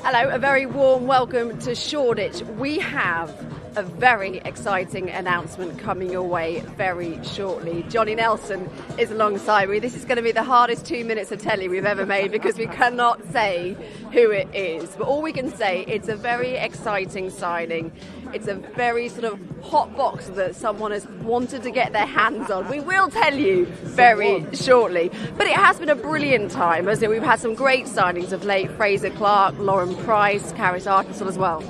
Hello, a very warm welcome to Shoreditch. We have a very exciting announcement coming your way very shortly. Johnny Nelson is alongside me. This is going to be the hardest 2 minutes of telly we've ever made because we cannot say who it is. But all we can say, it's a very exciting signing. It's a very sort of hot box that someone has wanted to get their hands on. We will tell you very shortly. But it has been a brilliant time, hasn't it? We've had some great signings of late. Fraser Clark, Lauren Price, Karis Arkansas as well.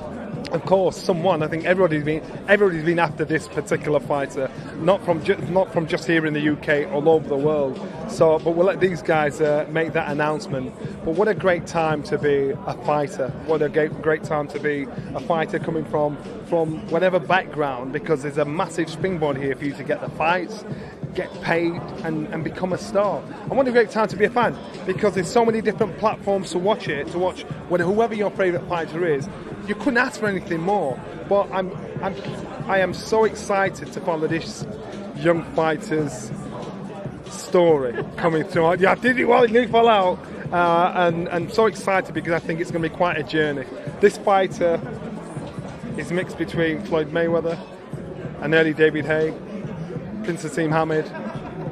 Of course, someone. I think everybody's been after this particular fighter, not from just here in the UK, all over the world. So, but we'll let these guys make that announcement. But what a great time to be a fighter! What a great time to be a fighter coming from whatever background, because there's a massive springboard here for you to get the fights, get paid, and become a star. And what a great time to be a fan, because there's so many different platforms to watch whoever your favourite fighter is. You couldn't ask for anything more. But I am so excited to follow this young fighter's story coming through. Yeah, I did it well, it nearly fell out. And so excited because I think it's going to be quite a journey. This fighter is mixed between Floyd Mayweather, an early David Haye, Prince Asim Hamid.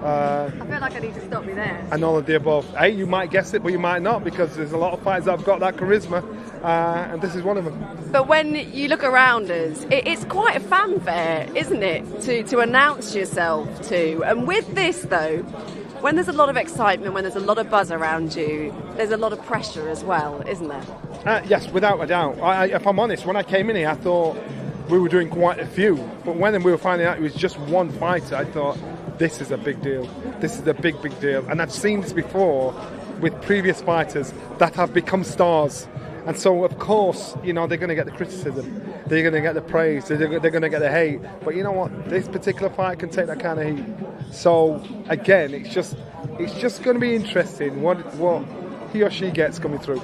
I feel like I need to stop you there. And all of the above. Hey, you might guess it, but you might not, because there's a lot of fighters that have got that charisma, and this is one of them. But when you look around us, it's quite a fanfare, isn't it, to announce yourself to? And with this, though, when there's a lot of excitement, when there's a lot of buzz around you, there's a lot of pressure as well, isn't there? Yes, without a doubt. If I'm honest, when I came in here, I thought we were doing quite a few. But when we were finding out it was just one fighter, I thought, this is a big deal. This is a big deal. And I've seen this before with previous fighters that have become stars. And so, of course, they're going to get the criticism. They're going to get the praise. They're going to get the hate. But you know what? This particular fight can take that kind of heat. So, again, it's just going to be interesting what he or she gets coming through.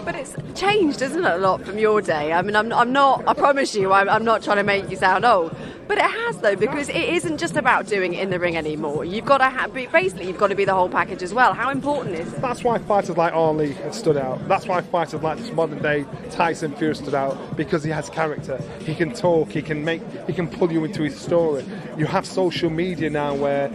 But it's changed, isn't it, a lot from your day? I mean, I'm not, I promise you, I'm not trying to make you sound old. But it has, though, because it isn't just about doing it in the ring anymore. You've got to basically, you've got to be the whole package as well. How important is it? That's why fighters like Ali have stood out. That's why fighters like this modern-day Tyson Fury stood out, because he has character. He can talk. He can pull you into his story. You have social media now where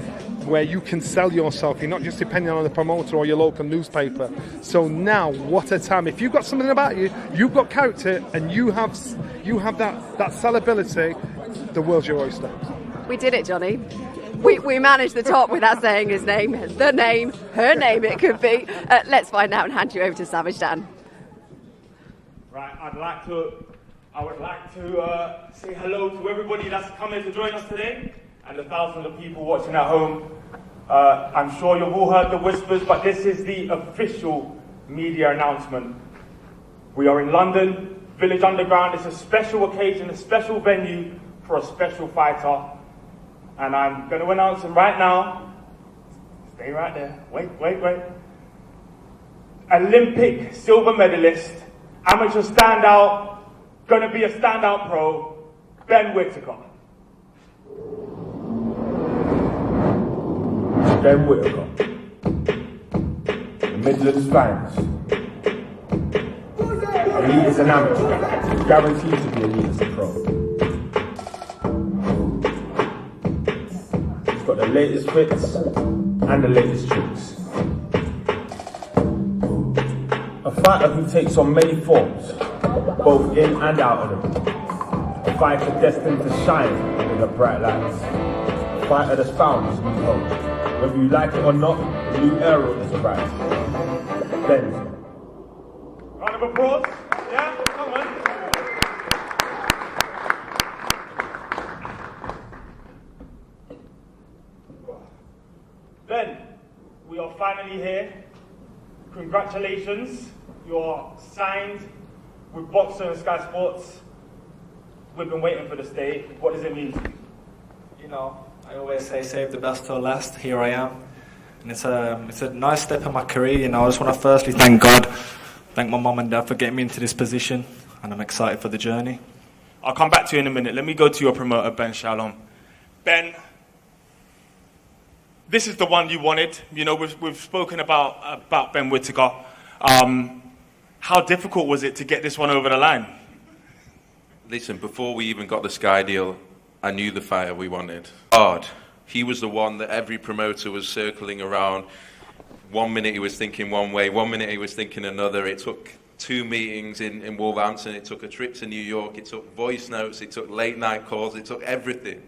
you can sell yourself. You're not just depending on the promoter or your local newspaper. So now, what a time. If you've got something about you, you've got character, and you have that sellability, the world's your oyster. We did it, Johnny. We managed the top without saying his name, the name, her name it could be. Let's find out and hand you over to Savage Dan. Right, I would like to say hello to everybody that's coming to join us today, and the thousands of people watching at home. I'm sure you've all heard the whispers, but this is the official media announcement. We are in London, Village Underground. It's a special occasion, a special venue for a special fighter. And I'm going to announce him right now. Stay right there. Wait. Olympic silver medalist, amateur standout, going to be a standout pro, Ben Whittaker. Ben Whittaker, the Midlands fans. Elite is an amateur, guaranteed to be elite as a pro. He's got the latest fits and the latest tricks. A fighter who takes on many forms, both in and out of them. A fighter destined to shine under the bright lights. A fighter that's found his new home. Whether you like it or not, a new era is arrived. Ben. Round of applause. Yeah, come on. Ben, we are finally here. Congratulations. You're signed with BOXXER and Sky Sports. We've been waiting for this day. What does it mean to you? I always say save the best till last. Here I am. And it's a nice step in my career. I just want to firstly thank God, thank my mum and dad for getting me into this position, and I'm excited for the journey. I'll come back to you in a minute. Let me go to your promoter, Ben Shalom. Ben, this is the one you wanted. We've spoken about Ben Whittaker. How difficult was it to get this one over the line? Listen, before we even got the Sky deal, I knew the fighter we wanted. Hard. He was the one that every promoter was circling around. 1 minute he was thinking one way, 1 minute he was thinking another. It took 2 meetings in Wolverhampton, it took a trip to New York, it took voice notes, it took late night calls, it took everything.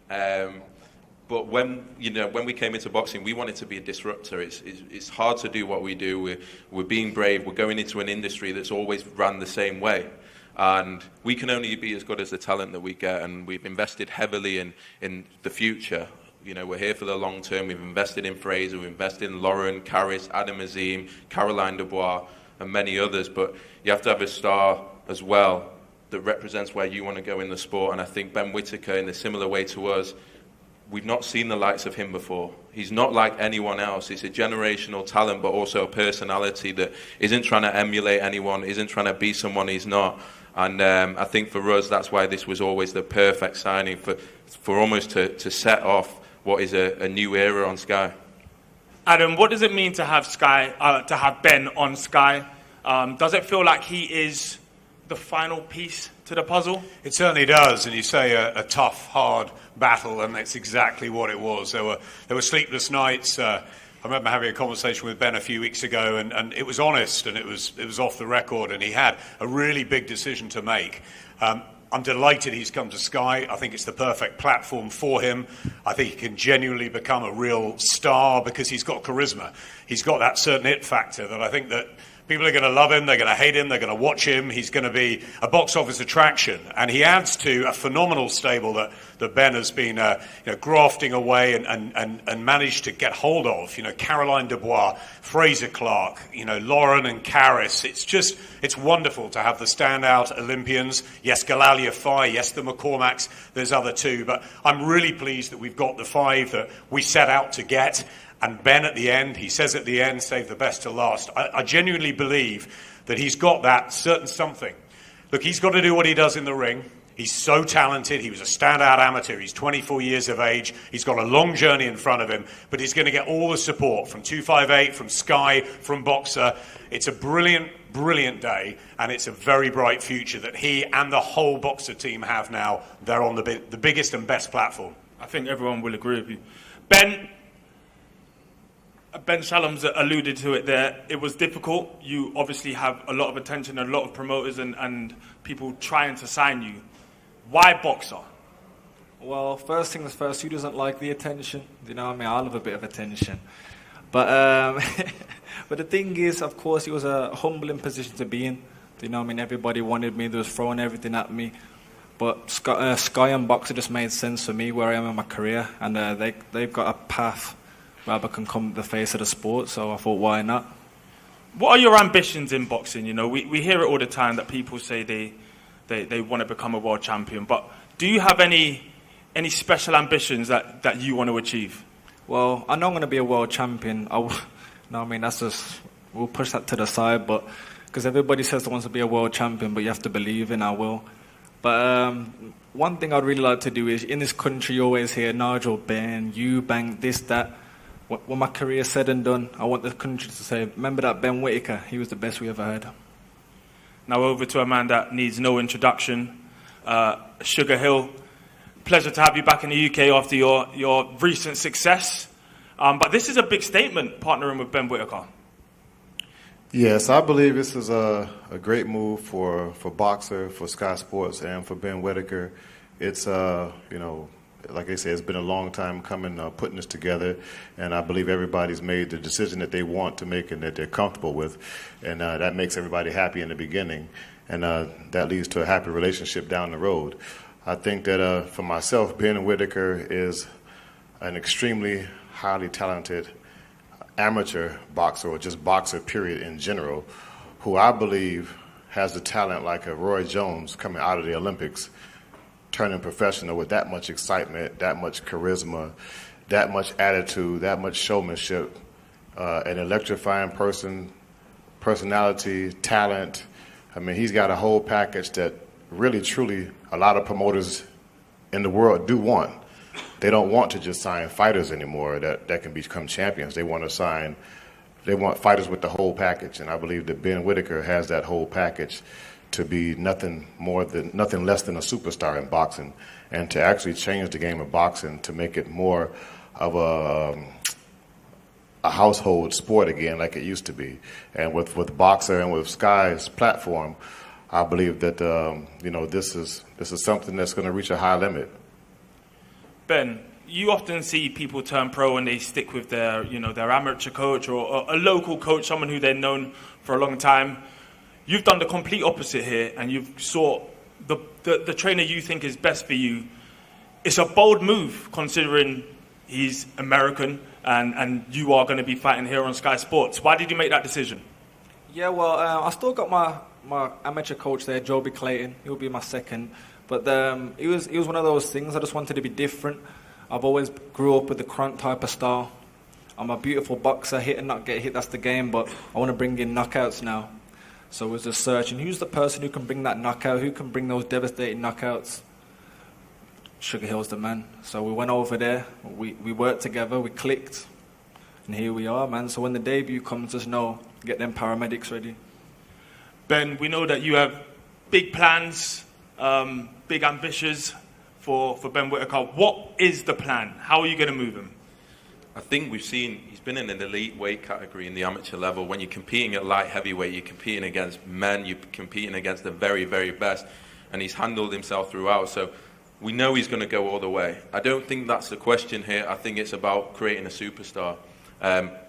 But when we came into boxing, we wanted to be a disruptor. It's hard to do what we do. We're being brave. We're going into an industry that's always ran the same way. And we can only be as good as the talent that we get. And we've invested heavily in the future. You know, we're here for the long term. We've invested in Fraser. We've invested in Lauren, Karis, Adam Azim, Caroline Dubois, and many others. But you have to have a star as well that represents where you want to go in the sport. And I think Ben Whittaker, in a similar way to us, we've not seen the likes of him before. He's not like anyone else. He's a generational talent, but also a personality that isn't trying to emulate anyone, isn't trying to be someone he's not. And I think for us, that's why this was always the perfect signing for almost to set off what is a new era on Sky. Adam, what does it mean to have Ben on Sky? Does it feel like he is the final piece to the puzzle? It certainly does, and you say a tough, hard battle, and that's exactly what it was. There were sleepless nights. I remember having a conversation with Ben a few weeks ago, and it was honest, and it was off the record, and he had a really big decision to make. I'm delighted he's come to Sky. I think it's the perfect platform for him. I think he can genuinely become a real star because he's got charisma. He's got that certain it factor that I think that people are going to love him, they're going to hate him, they're going to watch him. He's going to be a box office attraction. And he adds to a phenomenal stable that Ben has been grafting away and managed to get hold of. You know, Caroline Dubois, Fraser Clark, Lauren and Karis. It's wonderful to have the standout Olympians. Yes, Galalia Fai, yes, the McCormacks, there's other two. But I'm really pleased that we've got the 5 that we set out to get. And Ben at the end, he says at the end, save the best to last. I genuinely believe that he's got that certain something. Look, he's got to do what he does in the ring. He's so talented. He was a standout amateur. He's 24 years of age. He's got a long journey in front of him, but he's going to get all the support from 258, from Sky, from BOXXER. It's a brilliant, brilliant day, and it's a very bright future that he and the whole BOXXER team have now. They're on the biggest and best platform. I think everyone will agree with you. Ben Shalom's alluded to it there. It was difficult. You obviously have a lot of attention, a lot of promoters and people trying to sign you. Why BOXXER? Well, first things first, who doesn't like the attention? You know what I mean? I love a bit of attention. But but the thing is, of course, it was a humbling position to be in. You know what I mean? Everybody wanted me. They was throwing everything at me. But Sky and BOXXER just made sense for me where I am in my career. And they've got a path where I can come the face of the sport. So I thought, why not? What are your ambitions in boxing? You know, we hear it all the time that people say they want to become a world champion. But do you have any special ambitions that you want to achieve? Well, I know I'm going to be a world champion. That's just, we'll push that to the side, but because everybody says they want to be a world champion, but you have to believe in I will. But one thing I'd really like to do is, in this country, you always hear Nigel Ben, Eubank, this, that. When my career is said and done, I want the country to say, remember that Ben Whittaker, he was the best we ever had. Now over to a man that needs no introduction, Sugar Hill. Pleasure to have you back in the UK after your recent success. But this is a big statement, partnering with Ben Whittaker. Yes, I believe this is a great move for BOXXER, for Sky Sports, and for Ben Whittaker. It's, like I said, it's been a long time coming, putting this together, and I believe everybody's made the decision that they want to make and that they're comfortable with, and that makes everybody happy in the beginning, and that leads to a happy relationship down the road. I think that for myself, Ben Whittaker is an extremely highly talented amateur boxer, or just boxer period in general, who I believe has the talent like a Roy Jones coming out of the Olympics, turning professional with that much excitement, that much charisma, that much attitude, that much showmanship, an electrifying personality, talent. I mean, he's got a whole package that really, truly, a lot of promoters in the world do want. They don't want to just sign fighters anymore that can become champions. They want to sign they want fighters with the whole package, and I believe that Ben Whittaker has that whole package to be nothing less than a superstar in boxing, and to actually change the game of boxing to make it more of a household sport again, like it used to be. And with BOXXER and with Sky's platform, I believe that this is something that's going to reach a high limit. Ben, you often see people turn pro and they stick with their amateur coach or a local coach, someone who they've known for a long time. You've done the complete opposite here, and you've sought the trainer you think is best for you. It's a bold move, considering he's American and you are going to be fighting here on Sky Sports. Why did you make that decision? Yeah, well, I still got my amateur coach there, Joby Clayton. He'll be my second. But it was one of those things. I just wanted to be different. I've always grew up with the crunk type of style. I'm a beautiful boxer, hit and not get hit, that's the game. But I want to bring in knockouts now. So it was just searching, who's the person who can bring that knockout, who can bring those devastating knockouts? Sugar Hill's the man. So we went over there, we worked together, we clicked, and here we are, man. So when the debut comes, just know, get them paramedics ready. Ben, we know that you have big plans, big ambitions for Ben Whittaker. What is the plan? How are you going to move him? I think we've seen he's been in an elite weight category in the amateur level. When you're competing at light heavyweight, you're competing against men, you're competing against the very, very best, and he's handled himself throughout. So we know he's going to go all the way. I don't think that's the question here. I think it's about creating a superstar.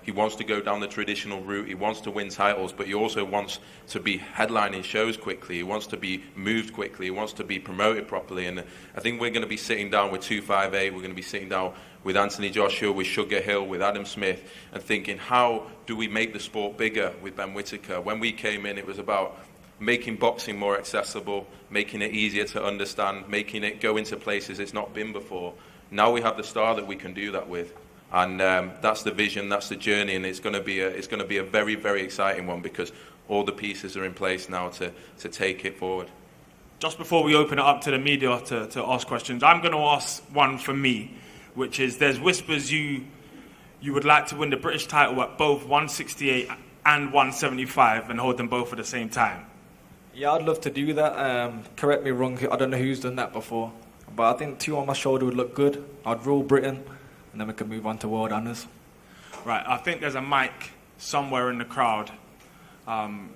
He wants to go down the traditional route. He wants to win titles, but he also wants to be headlining shows quickly. He wants to be moved quickly. He wants to be promoted properly. And I think we're going to be sitting down with 258. We're going to be sitting down with Anthony Joshua, with Sugar Hill, with Adam Smith, and thinking, how do we make the sport bigger with Ben Whittaker? When we came in, it was about making boxing more accessible, making it easier to understand, making it go into places it's not been before. Now we have the star that we can do that with. And that's the vision, that's the journey, and it's going to be a very, very exciting one, because all the pieces are in place now to take it forward. Just before we open it up to the media to ask questions, I'm going to ask one for me, which is, there's whispers you would like to win the British title at both 168 and 175 and hold them both at the same time. Yeah, I'd love to do that. Correct me wrong, I don't know who's done that before, but I think 2 on my shoulder would look good. I'd rule Britain, and then we can move on to world honours. Right, I think there's a mic somewhere in the crowd.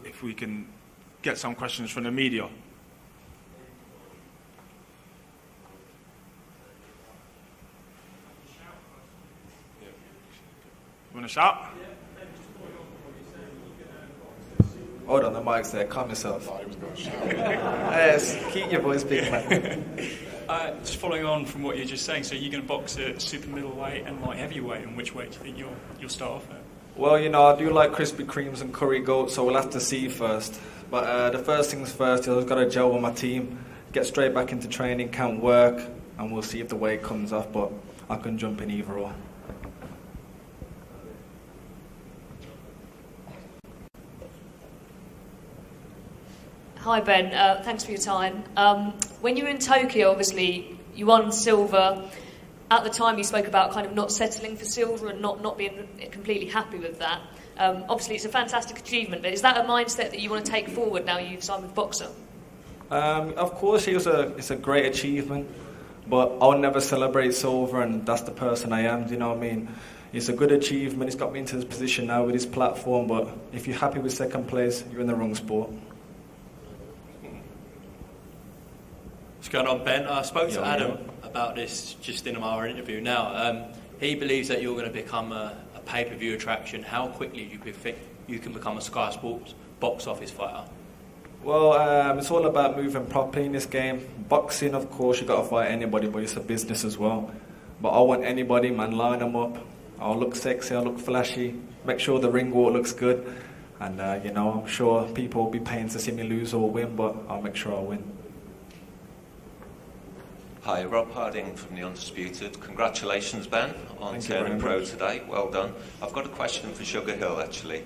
If we can get some questions from the media. You want to shout? Hold on, the mic's there. Calm yourself. Yes, keep your voice big, man. Just following on from what you're just saying, so you're going to box at super middleweight and light heavyweight, and which weight do you think you'll start off at? Well, I do like Krispy Kremes and curry goat, so we'll have to see first. But the first things first, I've got to gel with my team, get straight back into training, count work, and we'll see if the weight comes off, but I can jump in either or. Hi Ben, thanks for your time. When you were in Tokyo, obviously, you won silver. At the time you spoke about kind of not settling for silver and not being completely happy with that. Obviously it's a fantastic achievement, but is that a mindset that you want to take forward now you've signed with BOXXER? Of course it's a great achievement, but I'll never celebrate silver, and that's the person I am, do you know what I mean? It's a good achievement, it's got me into this position now with this platform, but if you're happy with second place, you're in the wrong sport. What's going on, Ben? I spoke to Adam about this just in our interview now. He believes that you're going to become a pay-per-view attraction. How quickly do you think you can become a Sky Sports box office fighter? Well, it's all about moving properly in this game. Boxing, of course, you got to fight anybody, but it's a business as well. But I want anybody, man, line them up. I'll look sexy, I'll look flashy, make sure the ring walk looks good. And, I'm sure people will be paying to see me lose or win, but I'll make sure I win. Hi, Rob Harding from The Undisputed. Congratulations, Ben, on turning pro today. Well done. I've got a question for Sugar Hill, actually.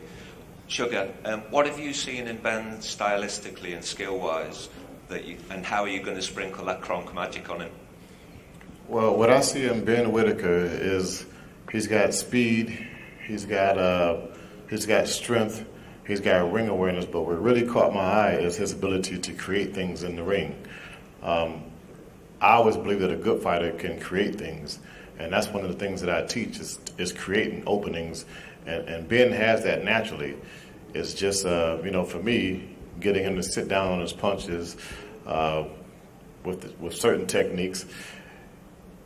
Sugar, what have you seen in Ben stylistically and skill-wise, and how are you going to sprinkle that Kronk magic on him? Well, what I see in Ben Whittaker is he's got speed, he's got he's got strength, he's got ring awareness, but what really caught my eye is his ability to create things in the ring. I always believe that a good fighter can create things, and that's one of the things that I teach is creating openings, and Ben has that naturally. It's just, for me, getting him to sit down on his punches with certain techniques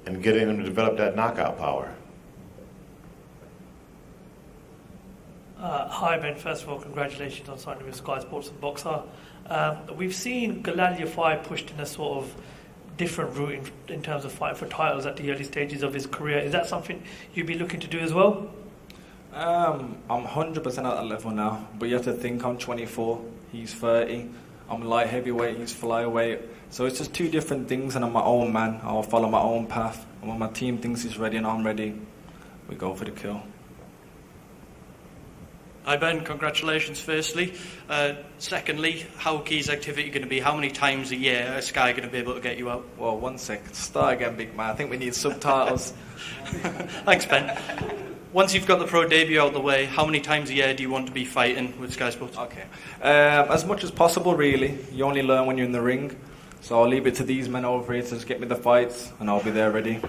and getting him to develop that knockout power. Hi Ben, first of all congratulations on signing with Sky Sports and BOXXER. We've seen Galalia 5 pushed in a sort of different route in terms of fighting for titles at the early stages of his career. Is that something you'd be looking to do as well? I'm 100% at that level now, but you have to think I'm 24, he's 30, I'm light heavyweight, he's flyweight, so it's just two different things, and I'm my own man. I'll follow my own path, and when my team thinks he's ready and I'm ready, we go for the kill. Hi Ben, congratulations firstly. Secondly, how key is activity going to be? How many times a year is Sky going to be able to get you out? Well, 1 sec, start again big man, I think we need subtitles. Thanks Ben. Once you've got the pro debut out of the way, how many times a year do you want to be fighting with Sky Sports? Okay, as much as possible really. You only learn when you're in the ring, so I'll leave it to these men over here to just get me the fights and I'll be there ready.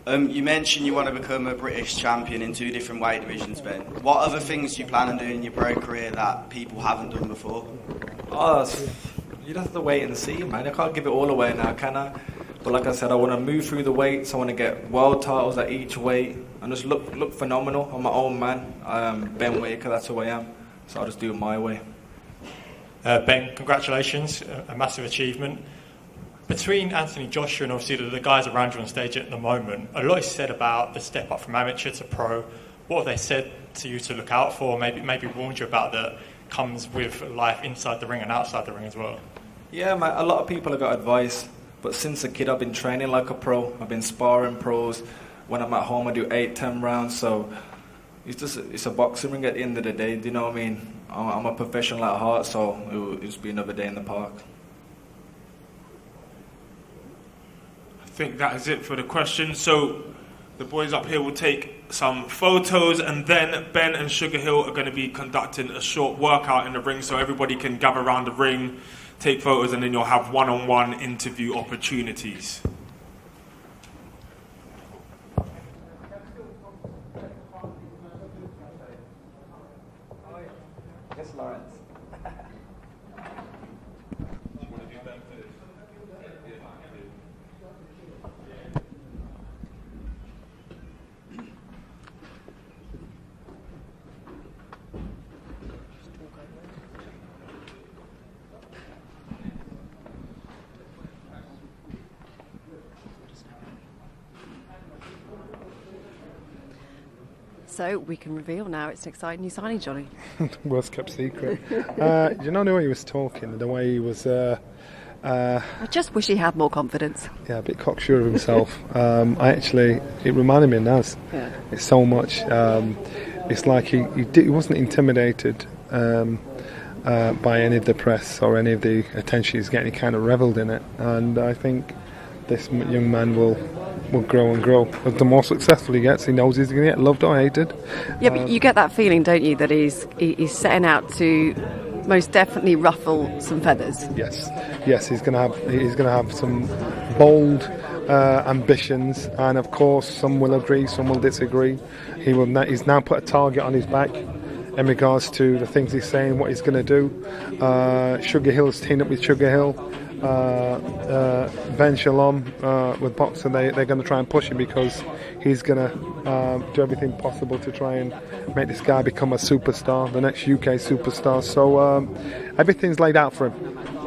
You mentioned you want to become a British champion in 2 different weight divisions, Ben. What other things do you plan on doing in your pro career that people haven't done before? You'd have to wait and see, man. I can't give it all away now, can I? But like I said, I want to move through the weights. I want to get world titles at each weight and just look phenomenal. I'm my own man. Ben Whittaker, that's who I am. So I'll just do it my way. Ben, congratulations. A massive achievement. Between Anthony Joshua and obviously the guys around you on stage at the moment, a lot is said about the step up from amateur to pro. What have they said to you to look out for, maybe warned you about that comes with life inside the ring and outside the ring as well? Yeah, man, a lot of people have got advice, but since a kid I've been training like a pro. I've been sparring pros. When I'm at home I do 8-10 rounds, so it's a boxing ring at the end of the day, do you know what I mean? I'm a professional at heart, so it'll just be another day in the park. I think that is it for the questions. So the boys up here will take some photos, and then Ben and Sugar Hill are going to be conducting a short workout in the ring, so everybody can gather around the ring, take photos, and then you'll have one-on-one interview opportunities. Yes, Lawrence. So we can reveal now it's an exciting new signing, Johnny. Worst kept secret. You know the way he was talking, the way he was... I just wish he had more confidence. Yeah, a bit cocksure of himself. It reminded me of Naz. Yeah. It's so much. It's like he wasn't intimidated by any of the press or any of the attention he's getting. He kind of revelled in it, and I think this young man will grow and grow. The more successful he gets, he knows he's going to get loved or hated. Yeah, but you get that feeling, don't you, that he's setting out to most definitely ruffle some feathers. Yes, he's going to have some bold ambitions, and of course some will agree, some will disagree. He's now put a target on his back in regards to the things he's saying, what he's going to do. Sugar Hill's teamed up with Sugar Hill. Ben Shalom with BOXXER, they're going to try and push him because he's going to do everything possible to try and make this guy become a superstar, the next UK superstar. So everything's laid out for him.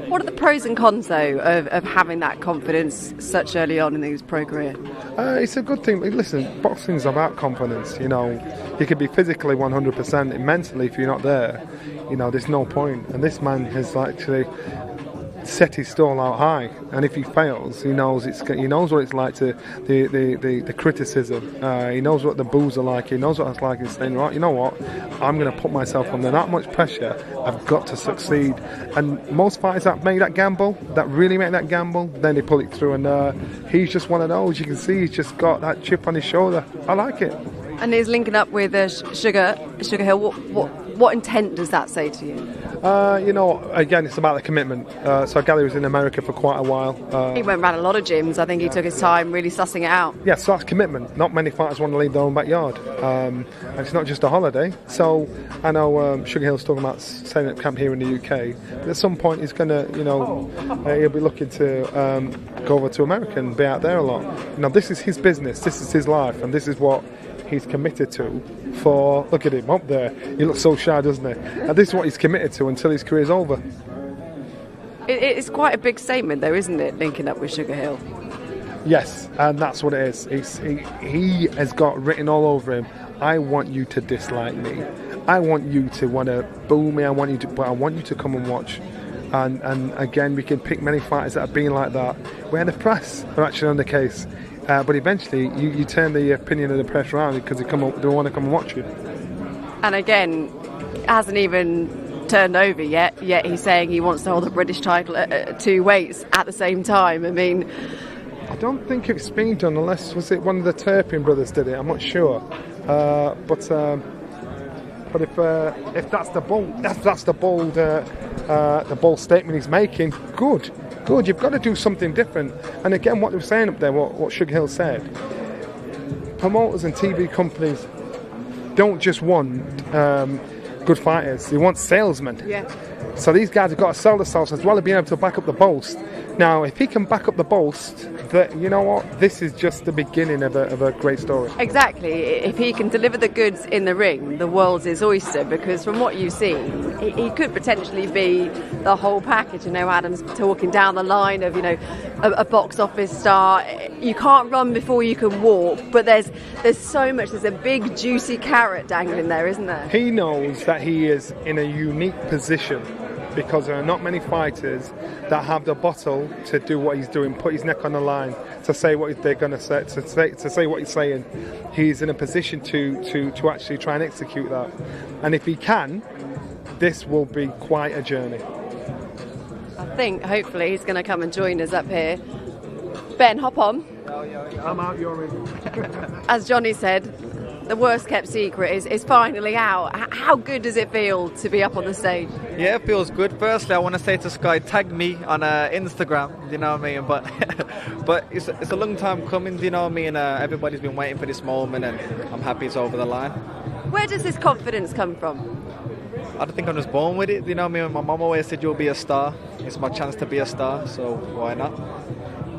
What are the pros and cons, though, of having that confidence such early on in his pro career? It's a good thing. Listen, boxing's about confidence. You know, you can be physically 100%, and mentally, if you're not there, you know, there's no point. And this man has actually set his stall out high, and if he fails, he knows what it's like to the criticism. He knows what the boos are like. He knows what it's like. He's saying, right, you know what? I'm going to put myself under that much pressure. I've got to succeed. And most fighters that make that gamble, that really make that gamble, then they pull it through. And he's just one of those. You can see he's just got that chip on his shoulder. I like it. And he's linking up with Sugar Hill. What intent does that say to you? Again, it's about the commitment. So Gally was in America for quite a while. He went around a lot of gyms. I think he took his time really sussing it out. Yeah, so that's commitment. Not many fighters want to leave their own backyard. And it's not just a holiday. So I know Sugar Hill's talking about setting up camp here in the UK. But at some point he's going to, he'll be looking to go over to America and be out there a lot. This is his business. This is his life. And this is what he's committed to for, look at him up there, he looks so shy, doesn't he? And this is what he's committed to until his career's over. It's quite a big statement though, isn't it, linking up with Sugar Hill? Yes, and that's what it is. He has got written all over him, I want you to dislike me, I want you to want to boo me, I want you to come and watch. And again, we can pick many fighters that have been like that where the press are actually on the case. But eventually, you turn the opinion of the press around because they want to come and watch you. And again, hasn't even turned over yet. Yet he's saying he wants to hold the British title at 2 weights at the same time. I mean, I don't think it's been done unless was it one of the Turpin brothers did it. I'm not sure. But if that's the bold statement he's making, good. You've got to do something different. And again, what they were saying up there, what Sugar Hill said, promoters and TV companies don't just want good fighters, they want salesmen. Yeah. So these guys have got to sell themselves as well as being able to back up the boast. Now, if he can back up the boast, that you know what, this is just the beginning of a great story. Exactly. If he can deliver the goods in the ring, the world's his oyster. Because from what you see, he could potentially be the whole package. Adam's talking down the line of a box office star. You can't run before you can walk. But there's so much. There's a big juicy carrot dangling there, isn't there? He knows that he is in a unique position, because there are not many fighters that have the bottle to do what he's doing, put his neck on the line, to say what they're going to say, to say what he's saying. He's in a position to actually try and execute that. And if he can, this will be quite a journey. I think, hopefully, he's going to come and join us up here. Ben, hop on. I'm out, you're in. As Johnny said, the worst kept secret is finally out. How good does it feel to be up on the stage? Yeah, it feels good. Firstly, I want to say to Sky, tag me on Instagram, you know what I mean? But it's a long time coming, you know what I mean? Everybody's been waiting for this moment, and I'm happy it's over the line. Where does this confidence come from? I don't think I'm just born with it, you know what I mean? My mum always said you'll be a star. It's my chance to be a star, so why not?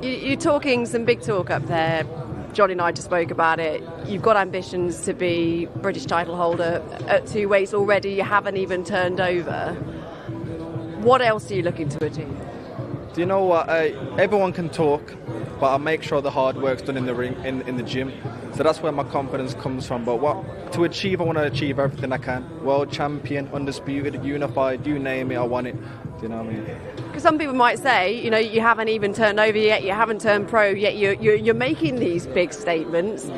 You're talking some big talk up there. Johnny and I just spoke about it. You've got ambitions to be British title holder at 2 weights already. You haven't even turned over. What else are you looking to achieve? Do you know what? Everyone can talk, but I make sure the hard work's done in the ring, in the gym. So that's where my confidence comes from. But to achieve, I want to achieve everything I can. World champion, undisputed, unified, you name it, I want it. Do you know what I mean? Because some people might say, you haven't even turned over yet, you haven't turned pro yet, you're making these big statements.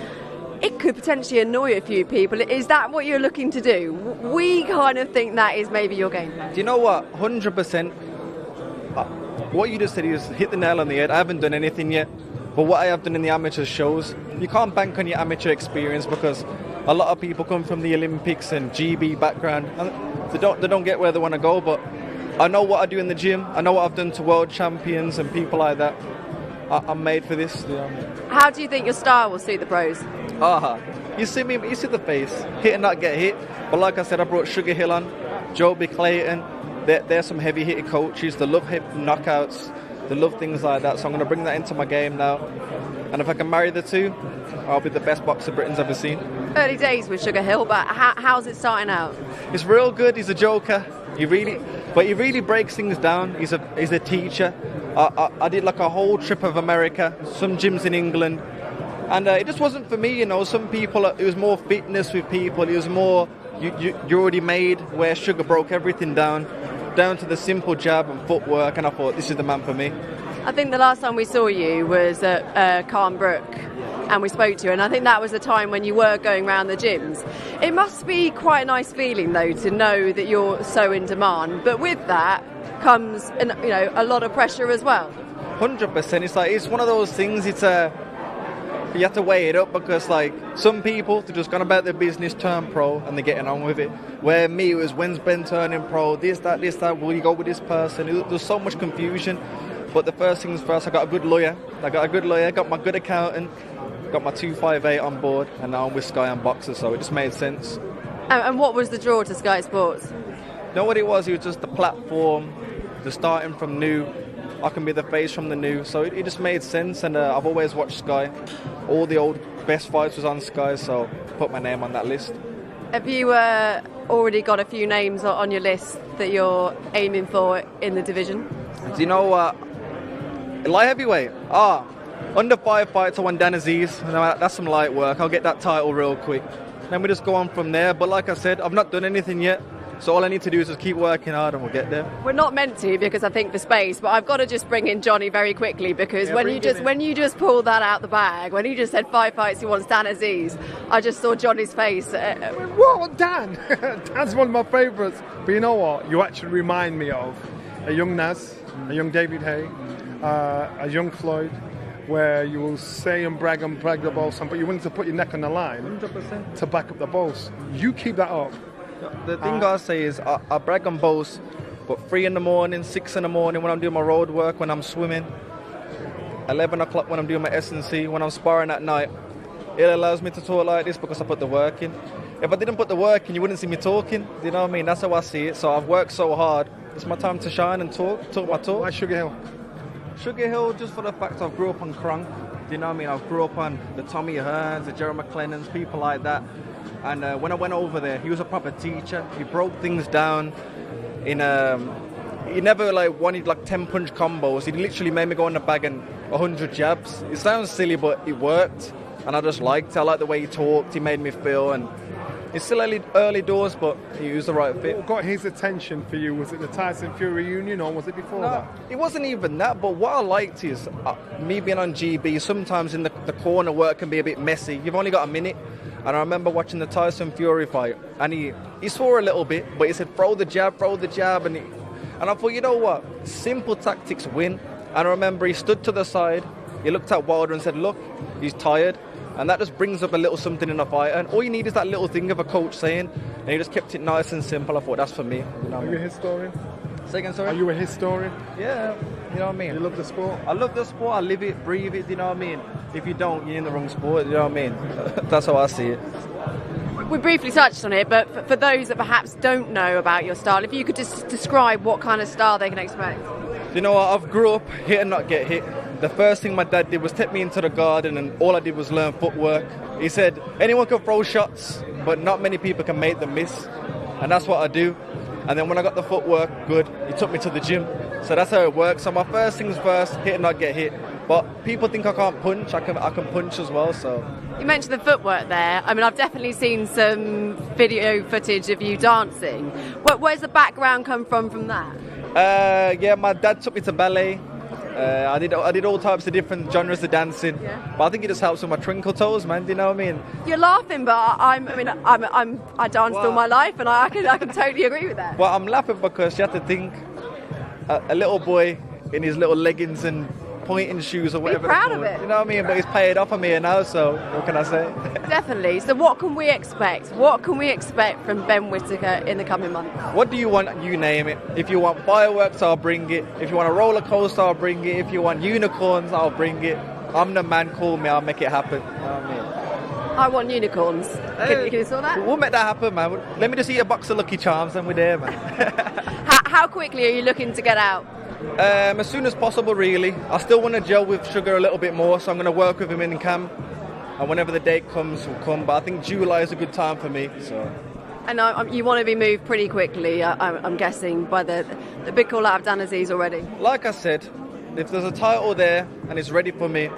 It could potentially annoy a few people. Is that what you're looking to do? We kind of think that is maybe your game plan. Do you know what? 100%. What you just said is hit the nail on the head. I haven't done anything yet, but what I have done in the amateur shows, you can't bank on your amateur experience, because a lot of people come from the Olympics and GB background, and they don't get where they want to go. But I know what I do in the gym. I know what I've done to world champions and people like that. I'm made for this. How do you think your style will suit the pros? You see me, you see the face, hit and not get hit. But like I said, I brought Sugar Hill on, Joby Clayton. They're some heavy hitting coaches. They love hip knockouts. They love things like that. So I'm going to bring that into my game now. And if I can marry the two, I'll be the best boxer Britain's ever seen. Early days with Sugar Hill, but how's it starting out? It's real good. He's a joker. He really breaks things down. He's a teacher. I did like a whole trip of America, some gyms in England, and it just wasn't for me. Some people, it was more fitness with people. It was more you're already made. Where Sugar broke everything down to the simple jab and footwork, and I thought this is the man for me. I think the last time we saw you was at Calm Brook, and we spoke to you, and I think that was a time when you were going around the gyms. It must be quite a nice feeling, though, to know that you're so in demand, but with that comes a lot of pressure as well. 100%. It's one of those things. you have to weigh it up because, like, some people, they're just gone about their business, turn pro, and they're getting on with it. Where me, it was, when's Ben turning pro? This, that, will you go with this person? There's so much confusion. But the first things first, I got a good lawyer, got my good accountant, got my 258 on board, and now I'm with Sky and BOXXER, so it just made sense. And what was the draw to Sky Sports? You know what it was? It was just the platform, the starting from new. I can be the face from the new, so it just made sense. And I've always watched Sky. All the old best fights was on Sky, so put my name on that list. Have you already got a few names on your list that you're aiming for in the division? Do you know what? Light heavyweight. Under 5 fights, I won Dan Aziz. That's some light work. I'll get that title real quick. Then we just go on from there. But like I said, I've not done anything yet. So all I need to do is just keep working hard and we'll get there. We're not meant to because I think for space, but I've got to just bring in Johnny very quickly because when you just pulled that out the bag, when you just said 5 fights he wants Dan Aziz, I just saw Johnny's face. What, Dan? Dan's one of my favourites. But you know what? You actually remind me of a young Naz, a young David Hay, a young Floyd, where you will say and brag the boss, but you're willing to put your neck on the line 100%. To back up the boss. You keep that up. The thing I say is I brag on both, but 3 in the morning, 6 in the morning when I'm doing my road work, when I'm swimming, 11 o'clock when I'm doing my S&C, when I'm sparring at night, it allows me to talk like this because I put the work in. If I didn't put the work in, you wouldn't see me talking. Do you know what I mean? That's how I see it. So I've worked so hard. It's my time to shine and talk my talk. Why Sugar Hill? Sugar Hill, just for the fact I grew up on Krunk. Do you know what I mean? I grew up on the Tommy Hearns, the Jerry McLennans, people like that. And when I went over there, he was a proper teacher. He broke things down in he never wanted 10 punch combos. He literally made me go in the bag and 100 jabs. It sounds silly, but it worked. And I just liked it. I liked the way he talked. He made me feel. And it's still early doors, but he was the right fit. What got his attention for you? Was it the Tyson Fury reunion or was it before that? It wasn't even that, but what I liked is me being on GB, sometimes in the corner work can be a bit messy. You've only got a minute. And I remember watching the Tyson Fury fight, and he swore a little bit, but he said, throw the jab, and I thought, you know what, simple tactics win. And I remember he stood to the side, he looked at Wilder and said, look, he's tired, and that just brings up a little something in a fight, and all you need is that little thing of a coach saying, and he just kept it nice and simple. I thought, that's for me. You know Are you a historian? Say again, sorry? Are you a historian? Yeah, you know what I mean? You love the sport? I love the sport, I live it, breathe it, you know what I mean? If you don't, you're in the wrong sport, you know what I mean? That's how I see it. We briefly touched on it, but for those that perhaps don't know about your style, if you could just describe what kind of style they can expect. You know what, I've grew up hit and not get hit. The first thing my dad did was take me into the garden and all I did was learn footwork. He said, anyone can throw shots, but not many people can make them miss. And that's what I do. And then when I got the footwork good, he took me to the gym. So that's how it works. So my first things first, hit and not get hit. But people think I can't punch. I can punch as well. So you mentioned the footwork there. I mean, I've definitely seen some video footage of you dancing. Where's the background come from that? Yeah, my dad took me to ballet. I did all types of different genres of dancing. Yeah. But I think it just helps with my twinkle toes, man. Do you know what I mean? You're laughing, but I danced all my life, and I can totally agree with that. Well, I'm laughing because you have to think a little boy in his little leggings and pointing shoes or whatever. Be proud of it. You know what I mean? But he's paid off on me now, so what can I say? Definitely. So what can we expect? What can we expect from Ben Whittaker in the coming months? What do you want? You name it. If you want fireworks, I'll bring it. If you want a roller coaster, I'll bring it. If you want unicorns, I'll bring it. I'm the man, call me, I'll make it happen. You know what I mean? I want unicorns. Can you saw that? We'll make that happen, man. Let me just eat a box of Lucky Charms and we're there, man. How quickly are you looking to get out? As soon as possible, really. I still want to gel with Sugar a little bit more, so I'm going to work with him in camp. And whenever the date comes, will come. But I think July is a good time for me. So. And you want to be moved pretty quickly, I'm guessing, by the big call out of Dan Aziz already. Like I said, if there's a title there and it's ready for me,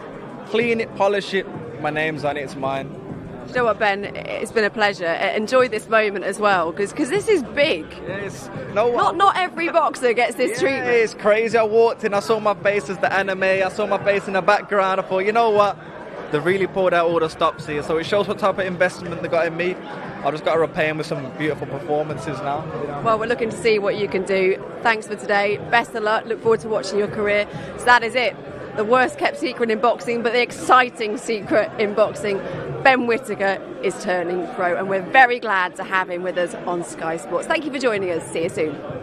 clean it, polish it, my name's on it, it's mine. You know what, Ben? It's been a pleasure. Enjoy this moment as well, because this is big. Yes. Not every boxer gets this treatment. It's crazy. I walked in, I saw my face as the anime, I saw my face in the background. I thought, you know what? They've really pulled out all the stops here, so it shows what type of investment they got in me. I've just got to repay them with some beautiful performances now. You know? Well, we're looking to see what you can do. Thanks for today. Best of luck. Look forward to watching your career. So that is it. the worst kept secret in boxing, but the exciting secret in boxing. Ben Whittaker is turning pro, and we're very glad to have him with us on Sky Sports. Thank you for joining us. See you soon.